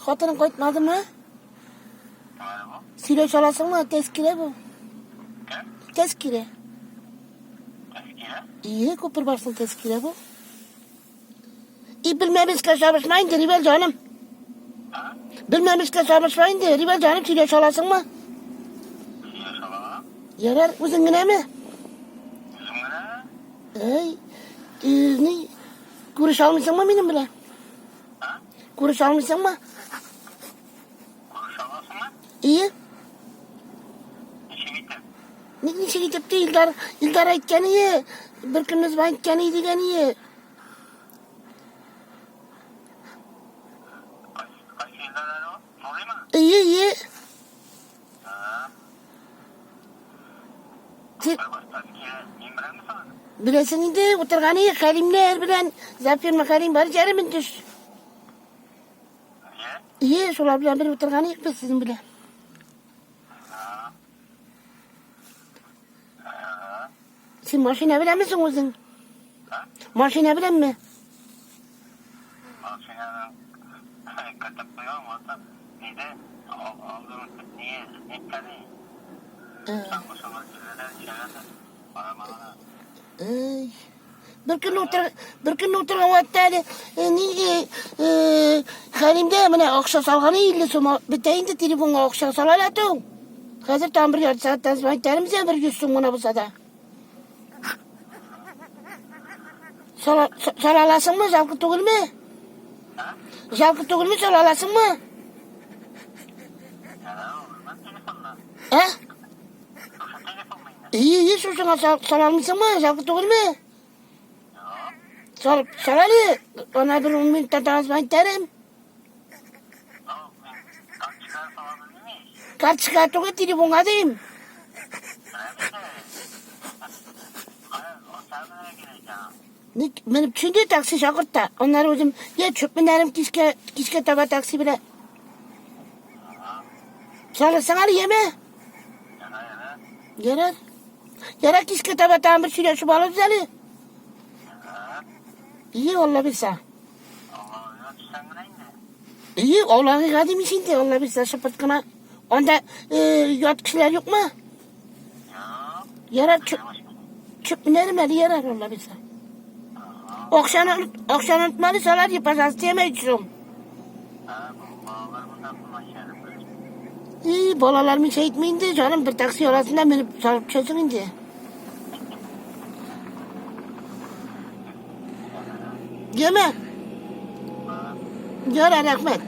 Xotining qaytmadimi? Silo chalasizmi? Tezkira bu. Tezkira. Ko'pir boshli tezkira bu. Bilmemizga çalışmayın de Rivel canım. Bilmemizga çalışmayın de Rivel canım, silo chalasizmi? Yarar, o'zingina mi? Ne? Ko'rish olmaysangmi mening bilan? Ko'rish olmaysangmi? İyi. Necha ketibdi? Ildar aytganiye. Bir kunimiz aytgani deganiye. İyi. Bilesin indi, o'tirgani Karimlar bilan Zafirma Karim bor jarimin tush. İyi, shular bilan bir o'tirgani biz sizin bilan. Sen mashina bilanmisan o'zing? Mashina bilanmi? Bir kun o'tirgan vaqtda Karimda mana o'xsha solgani 50 so'm bittayinda telefonga o'xsha solaladi. Hozir tam 1 soatdan so'ng aytamiz, 100 so'm mana bo'lsa-da. Solalasizmi? Jalqi tug'ilmi? Jalqi tug'ilmi, solalasizmi? Ha? İyi, şu sana solalmışsınmı? Jalqi tug'ilmi? Solali. Ona bir 10 minutda tanışma aytarim. Kartchika tug'ib telefonga deyim. Benim tushundim, taksi chaqirdi. Onları o'zim tushib minarim kechga taba taksi bilan. Solasang yeme. Yarar kechga taba ta'mir suylashib olibsiz hali. İyi vallahi bilsa. İyi, Allah'a kadim işinde vallahi bilsa şapırtkına. Onda yot kişiler yok mu? Yarar çöp binerim hadi yarar vallahi bilsa. Okşanı unutmalı solar yapacağız diyemeyiz. İyi, bolalarımı şey etmeyin de canım, bir taksi arasında beni salıp çözün diye. Yeme. Yarar rahmet.